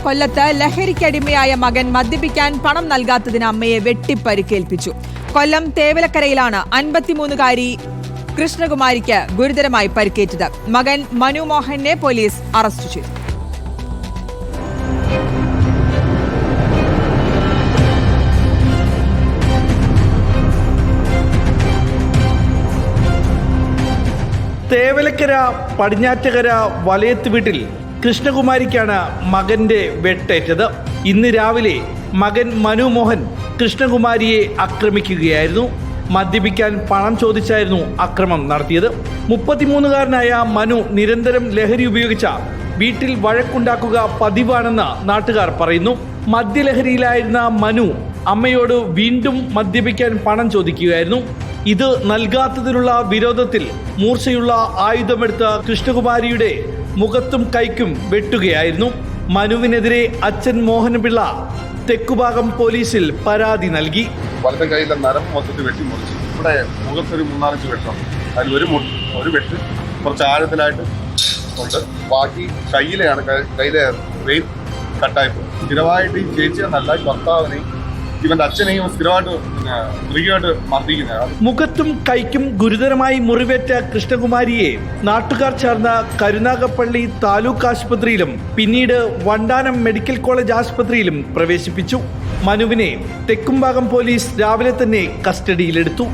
കൊല്ലത്ത് ലഹരിക്കടിമയായ മകൻ മദ്യപിക്കാൻ പണം നൽകാത്തതിന് അമ്മയെ വെട്ടിപ്പരിക്കേൽപ്പിച്ചു. കൊല്ലം തേവലക്കരയിലാണ് 53-കാരി കൃഷ്ണകുമാരിക്ക് ഗുരുതരമായി പരിക്കേറ്റത്. മകൻ മനു മോഹനെ പോലീസ് അറസ്റ്റ് ചെയ്തു. തേവലക്കര പടിഞ്ഞാറ്റകര വലയത്ത് വീട്ടിൽ കൃഷ്ണകുമാരിക്കാണ് മകന്റെ വെട്ടേറ്റത്. ഇന്ന് രാവിലെ മകൻ മനു മോഹൻ കൃഷ്ണകുമാരിയെ ആക്രമിക്കുകയായിരുന്നു. മദ്യപിക്കാൻ പണം ചോദിച്ചായിരുന്നു അക്രമം നടത്തിയത്. 33-കാരനായ മനു നിരന്തരം ലഹരി ഉപയോഗിച്ച വീട്ടിൽ വഴക്കുണ്ടാക്കുക പതിവാണെന്ന് നാട്ടുകാർ പറയുന്നു. മദ്യലഹരിയിലായിരുന്ന മനു അമ്മയോട് വീണ്ടും മദ്യപിക്കാൻ പണം ചോദിക്കുകയായിരുന്നു. ഇത് നൽകാത്തതിനുള്ള വിരോധത്തിൽ മൂർച്ചയുള്ള ആയുധമെടുത്ത കൃഷ്ണകുമാരിയുടെ മുഖത്തും കൈക്കും വെട്ടുകയായിരുന്നു. മനുവിനെതിരെ അച്ഛൻ മോഹനപിള്ള തെക്കുഭാഗം പോലീസിൽ പരാതി നൽകി. വലത്തെ കൈയിലെ നരം മൊത്തത്തിൽ വെട്ടി മുറിച്ചു. ഇവിടെ മുഖത്തൊരു 3-4 വെട്ടുണ്ട്. അതിൽ ഒരു വെട്ട് കുറച്ച് ആഴത്തിലായിട്ട് ഉണ്ട്. ബാക്കി കയ്യിലെ വെയിൻ കട്ടായിപ്പോയി. സ്ഥിരമായിട്ട് ഈ ചേച്ചിയെ നല്ല ഭർത്താവിനെയും ഇവന്റെ അച്ഛനെയും സ്ഥിരമായിട്ട് മൃഗമായിട്ട് മർദ്ദിക്കുന്നതാണ്. മുഖത്തും കൈക്കും ഗുരുതരമായി മുറിവേറ്റ കൃഷ്ണകുമാരിയെ നാട്ടുകാർ ചേർന്ന കരുനാഗപ്പള്ളി താലൂക്ക് ആശുപത്രിയിലും പിന്നീട് വണ്ടാനം മെഡിക്കൽ കോളേജ് ആശുപത്രിയിലും പ്രവേശിപ്പിച്ചു. മനുവിനെ തെക്കുംഭാഗം പോലീസ് രാവിലെ തന്നെ കസ്റ്റഡിയിലെടുത്തു.